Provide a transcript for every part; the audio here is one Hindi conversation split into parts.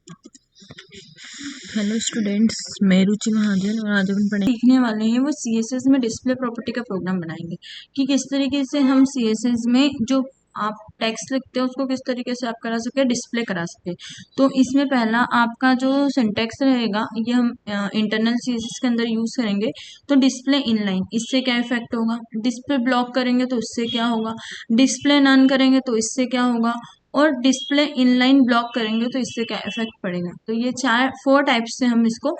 हेलो स्टूडेंट्स, मैं रुचि महाजन और आज अपन पढ़ने सीखने वाले हैं वो सीएसएस में डिस्प्ले प्रॉपर्टी का प्रोग्राम बनाएंगे कि किस तरीके से हम सीएसएस में जो आप टेक्स्ट लिखते हैं उसको किस तरीके से आप करा सके, डिस्प्ले करा सके। तो इसमें पहला आपका जो सिंटेक्स रहेगा ये हम इंटरनल सीएसएस के अंदर यूज करेंगे। तो डिस्प्ले इनलाइन, इससे क्या इफेक्ट होगा, डिस्प्ले ब्लॉक करेंगे तो उससे क्या होगा, डिस्प्ले नन करेंगे तो इससे क्या होगा, और डिस्प्ले इनलाइन ब्लॉक करेंगे तो इससे क्या इफेक्ट पड़ेगा। तो ये 4 टाइप्स से हम इसको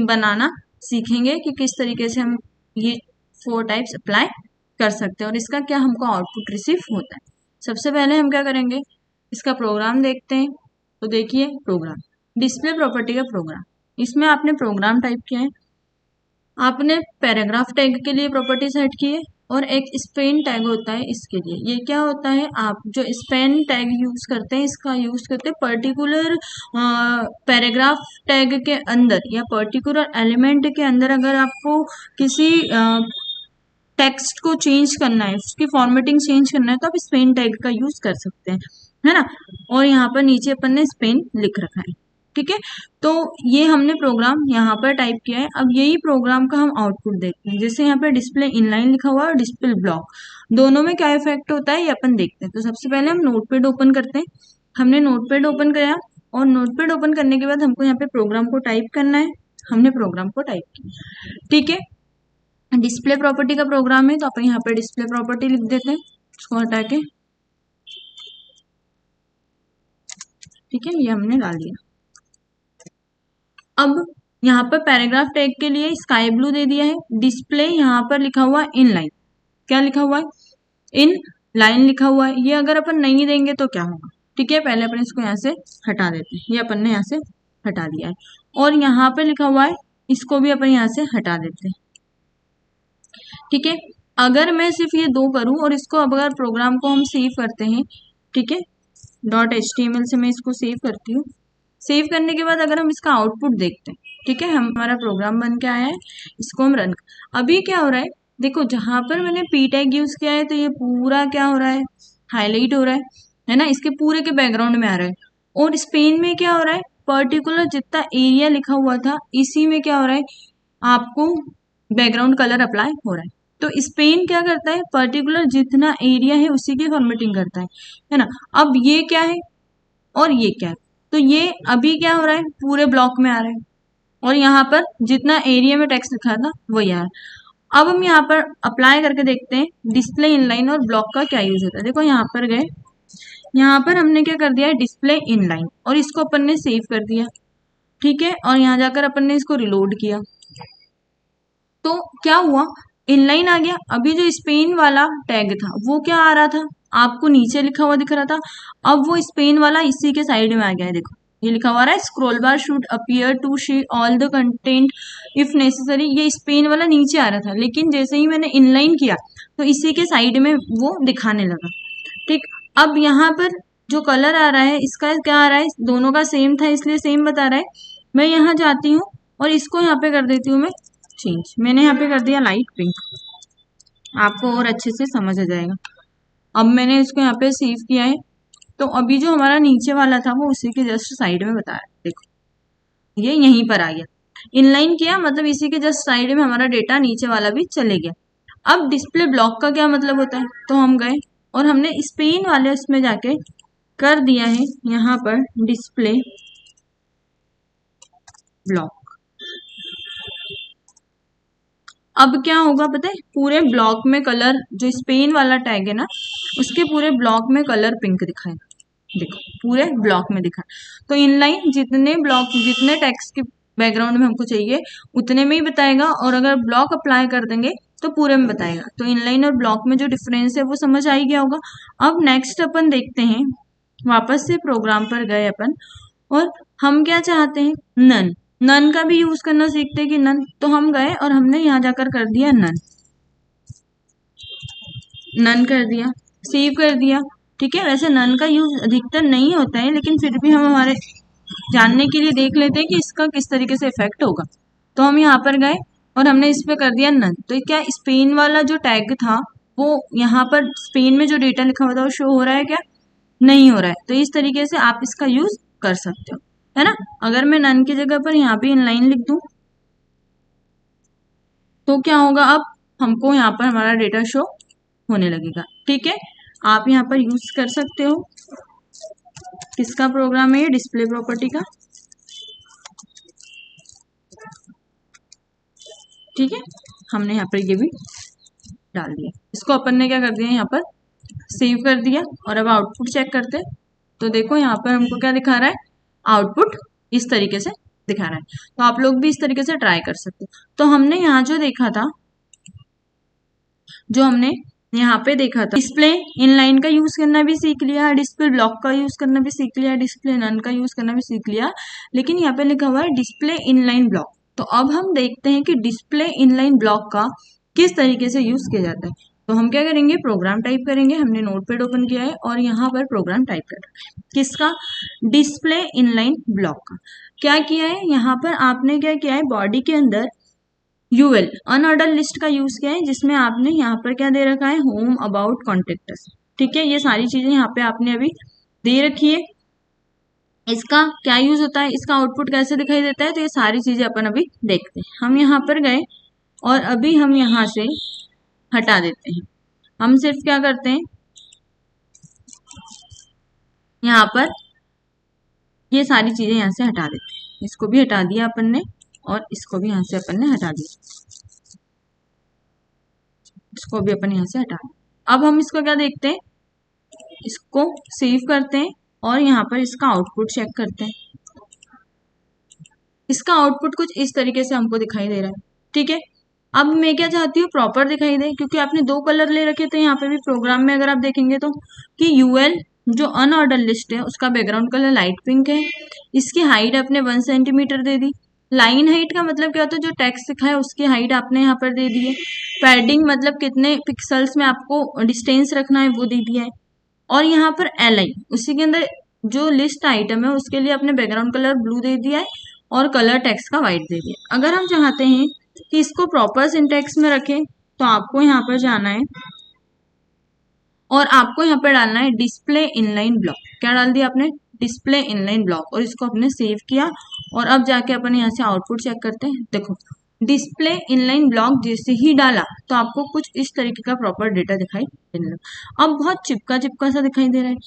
बनाना सीखेंगे कि किस तरीके से हम ये 4 टाइप्स अप्लाई कर सकते हैं और इसका क्या हमको आउटपुट रिसीव होता है। सबसे पहले हम क्या करेंगे, इसका प्रोग्राम देखते हैं। तो देखिए प्रोग्राम, डिस्प्ले प्रॉपर्टी का प्रोग्राम, इसमें आपने प्रोग्राम टाइप किया है, आपने पैराग्राफ टैग के लिए प्रॉपर्टी सेट की है और एक स्पेन टैग होता है इसके लिए। ये क्या होता है, आप जो स्पेन टैग यूज करते हैं इसका यूज करते हैं पर्टिकुलर पैराग्राफ टैग के अंदर या पर्टिकुलर एलिमेंट के अंदर। अगर आपको किसी टेक्स्ट को चेंज करना है, उसकी फॉर्मेटिंग चेंज करना है तो आप स्पेन टैग का यूज कर सकते हैं, है ना। और यहाँ पर नीचे अपन ने स्पेन लिख रखा है, ठीक है। तो ये हमने प्रोग्राम यहाँ पर टाइप किया है। अब यही प्रोग्राम का हम आउटपुट देखते हैं। जैसे यहाँ पे डिस्प्ले इनलाइन लिखा हुआ है और डिस्प्ले ब्लॉक, दोनों में क्या इफेक्ट होता है ये अपन देखते हैं। तो सबसे पहले हम नोटपैड ओपन करते हैं। हमने नोटपैड ओपन किया और नोटपैड ओपन करने के बाद हमको यहाँ पे प्रोग्राम को टाइप करना है। हमने प्रोग्राम को टाइप किया, ठीक है। डिस्प्ले प्रॉपर्टी का प्रोग्राम है तो अपन यहाँ पे डिस्प्ले प्रॉपर्टी लिख देते हैं, इसको हटा के, ठीक है, ये हमने डाल दिया। अब यहाँ पर पैराग्राफ टैग के लिए स्काई ब्लू दे दिया है, डिस्प्ले यहाँ पर लिखा हुआ है इन लाइन, क्या लिखा हुआ है, इन लाइन लिखा हुआ है। ये अगर अपन नहीं देंगे तो क्या होगा, ठीक है। पहले अपन इसको यहाँ से हटा देते हैं, ये अपन ने यहाँ से हटा दिया है। और यहाँ पे लिखा हुआ है, इसको भी अपन यहाँ से हटा देते हैं, ठीक है। अगर मैं सिर्फ ये 2 करूं और इसको अब अगर प्रोग्राम को हम सेव करते हैं, ठीक है, .html से मैं इसको सेव करती हूँ। सेव करने के बाद अगर हम इसका आउटपुट देखते हैं, ठीक है, हमारा प्रोग्राम बन के आया है, इसको हम रन। अभी क्या हो रहा है, देखो जहां पर मैंने पी टैग यूज किया है तो ये पूरा क्या हो रहा है, हाईलाइट हो रहा है ना, इसके पूरे के बैकग्राउंड में आ रहा है। और स्पेन में क्या हो रहा है, पर्टिकुलर जितना एरिया लिखा हुआ था इसी में क्या हो रहा है, आपको बैकग्राउंड कलर अप्लाई हो रहा है। तो स्पेन क्या करता है, पर्टिकुलर जितना एरिया है उसी की फॉर्मेटिंग करता है ना। अब ये क्या है और ये क्या है, तो ये अभी क्या हो रहा है, पूरे ब्लॉक में आ रहा है और यहाँ पर जितना एरिया में टेक्स्ट लिखा था वही आ रहा है। अब हम यहाँ पर अप्लाई करके देखते हैं डिस्प्ले इनलाइन और ब्लॉक का क्या यूज होता है। देखो यहाँ पर गए, यहाँ पर हमने क्या कर दिया है, डिस्प्ले इनलाइन, और इसको अपन ने सेव कर दिया, ठीक है। और यहाँ जाकर अपन ने इसको रिलोड किया तो क्या हुआ, इनलाइन आ गया। अभी जो स्पेन वाला टैग था वो क्या आ रहा था, आपको नीचे लिखा हुआ दिख रहा था, अब वो स्पेन वाला इसी के साइड में आ गया है। देखो ये लिखा हुआ है, scroll bar should appear to show all the content if necessary. ये स्पेन वाला नीचे आ रहा था, लेकिन जैसे ही मैंने इनलाइन किया तो इसी के साइड में वो दिखाने लगा, ठीक। अब यहाँ पर जो कलर आ रहा है इसका क्या आ रहा है, दोनों का सेम था इसलिए सेम बता रहा है। मैं यहाँ जाती हूँ और इसको यहाँ पे कर देती हूँ मैं चेंज, मैंने यहाँ पे कर दिया लाइट पिंक, आपको और अच्छे से समझ आ जाएगा। अब मैंने इसको यहाँ पे सेव किया है तो अभी जो हमारा नीचे वाला था वो उसी के जस्ट साइड में बता रहा है। देखो ये यहीं पर आ गया, इनलाइन किया मतलब इसी के जस्ट साइड में हमारा डेटा नीचे वाला भी चले गया। अब डिस्प्ले ब्लॉक का क्या मतलब होता है, तो हम गए और हमने स्पेन वाले उसमें जाके कर दिया है यहाँ पर डिस्प्ले ब्लॉक। अब क्या होगा पता है, पूरे ब्लॉक में कलर, जो स्पेन वाला टैग है ना उसके पूरे ब्लॉक में कलर पिंक दिखाएगा। देखो पूरे ब्लॉक में दिखा। तो इनलाइन जितने ब्लॉक, जितने टेक्स्ट के बैकग्राउंड में हमको चाहिए उतने में ही बताएगा, और अगर ब्लॉक अप्लाई कर देंगे तो पूरे में बताएगा। तो इनलाइन और ब्लॉक में जो डिफरेंस है वो समझ आ ही गया होगा। अब नेक्स्ट अपन देखते हैं, वापस से प्रोग्राम पर गए अपन और हम क्या चाहते हैं, नन। नन का भी यूज करना सीखते हैं कि नन, तो हम गए और हमने यहाँ जाकर कर दिया नन, नन कर दिया, सेव कर दिया, ठीक है। वैसे नन का यूज अधिकतर नहीं होता है लेकिन फिर भी हम हमारे जानने के लिए देख लेते हैं कि इसका किस तरीके से इफेक्ट होगा। तो हम यहाँ पर गए और हमने इस पे कर दिया नन। तो क्या स्पेन वाला जो टैग था वो यहाँ पर स्पेन में जो डेटा लिखा हुआ था वो शो हो रहा है क्या, नहीं हो रहा है। तो इस तरीके से आप इसका यूज कर सकते हो। है ना। अगर मैं नन की जगह पर यहाँ पे इनलाइन लिख दूं तो क्या होगा, अब हमको यहाँ पर हमारा डेटा शो होने लगेगा। ठीक है, आप यहाँ पर यूज कर सकते हो। किसका प्रोग्राम है ये, डिस्प्ले प्रॉपर्टी का। ठीक है, हमने यहाँ पर ये भी डाल दिया। इसको अपन ने क्या कर दिया, यहाँ पर सेव कर दिया। और अब आउटपुट चेक करते हैं तो देखो यहाँ पर हमको क्या दिखा रहा है, आउटपुट इस तरीके से दिखा रहा है। तो आप लोग भी इस तरीके से ट्राई कर सकते हो। तो हमने यहाँ जो देखा था, जो हमने यहाँ पे देखा था, डिस्प्ले इनलाइन का यूज करना भी सीख लिया, डिस्प्ले ब्लॉक का यूज करना भी सीख लिया, डिस्प्ले नन का यूज करना भी सीख लिया, लेकिन यहाँ पे लिखा हुआ है डिस्प्ले इनलाइन ब्लॉक। तो अब हम देखते हैं कि डिस्प्ले इनलाइन ब्लॉक का किस तरीके से यूज किया जाता है। तो हम क्या करेंगे, प्रोग्राम टाइप करेंगे। हमने नोटपैड ओपन किया है और यहाँ पर प्रोग्राम टाइप कर रखा है, किसका, डिस्प्ले इनलाइन ब्लॉक का। क्या किया है, यहाँ पर आपने क्या किया है, बॉडी के अंदर यूएल अनऑर्डर लिस्ट का यूज किया है, जिसमें आपने यहाँ पर क्या दे रखा है, होम, अबाउट, कॉन्टेक्टस। ठीक है, ये सारी चीजें यहाँ पे आपने अभी दे रखी है। इसका क्या यूज होता है, इसका आउटपुट कैसे दिखाई देता है, तो ये सारी चीजें अपन अभी देखते हैं। हम यहाँ पर गए और अभी हम यहाँ से हटा देते हैं। हम सिर्फ क्या करते हैं, यहाँ पर ये सारी चीजें यहाँ से हटा देते हैं। इसको भी हटा दिया अपन ने और इसको भी यहाँ से अपन ने हटा दिया, इसको भी अपन यहाँ से हटा दिया। अब हम इसको क्या देखते हैं, इसको सेव करते हैं और यहाँ पर इसका आउटपुट चेक करते हैं। इसका आउटपुट कुछ इस तरीके से हमको दिखाई दे रहा है। ठीक है, अब मैं क्या चाहती हूँ, प्रॉपर दिखाई दे, क्योंकि आपने दो कलर ले रखे थे यहाँ पे भी प्रोग्राम में। अगर आप देखेंगे तो कि यूएल जो अनऑर्डर लिस्ट है उसका बैकग्राउंड कलर लाइट पिंक है, इसकी हाइट आपने 1 सेंटीमीटर दे दी। लाइन हाइट का मतलब क्या होता है, जो टेक्स्ट लिखा है उसकी हाइट आपने यहाँ पर दे दी है। पैडिंग मतलब कितने पिक्सल्स में आपको डिस्टेंस रखना है वो दे दिया है। और यहाँ पर एल आई, उसी के अंदर जो लिस्ट आइटम है उसके लिए आपने बैकग्राउंड कलर ब्लू दे दिया है और कलर टेक्स्ट का व्हाइट दे दिया। अगर हम चाहते हैं कि इसको प्रॉपर सिंटेक्स में रखें तो आपको यहाँ पर जाना है और आपको यहाँ पर डालना है डिस्प्ले इनलाइन ब्लॉक। क्या डाल दिया आपने, डिस्प्ले इनलाइन ब्लॉक, और इसको आपने सेव किया। और अब जाके अपन यहाँ से आउटपुट चेक करते हैं। देखो, डिस्प्ले इनलाइन ब्लॉक जैसे ही डाला तो आपको कुछ इस तरीके का प्रॉपर डेटा दिखाई देने लगा। अब बहुत चिपका चिपका सा दिखाई दे रहा है।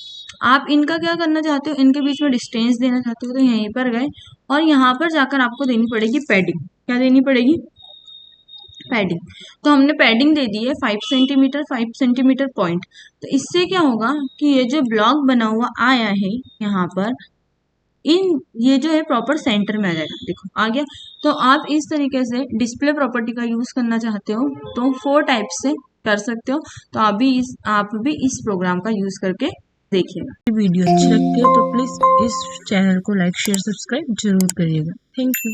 आप इनका क्या करना चाहते हो, इनके बीच में डिस्टेंस देना चाहते हो, तो यहीं पर गए और यहाँ पर जाकर आपको देनी पड़ेगी पैडिंग। क्या देनी पड़ेगी, पैडिंग। तो हमने पैडिंग दे दी है 5 सेंटीमीटर, 5 सेंटीमीटर पॉइंट। तो इससे क्या होगा कि ये जो ब्लॉक बना हुआ आया है यहाँ पर, इन ये जो है प्रॉपर सेंटर में आ जाएगा। देखो आ गया। तो आप इस तरीके से डिस्प्ले प्रॉपर्टी का यूज करना चाहते हो तो 4 टाइप से कर सकते हो। तो आप भी इस प्रोग्राम का यूज करके देखिएगा। वीडियो अच्छी लगती है तो प्लीज इस चैनल को लाइक, शेयर, सब्सक्राइब जरूर करिएगा। Thank you.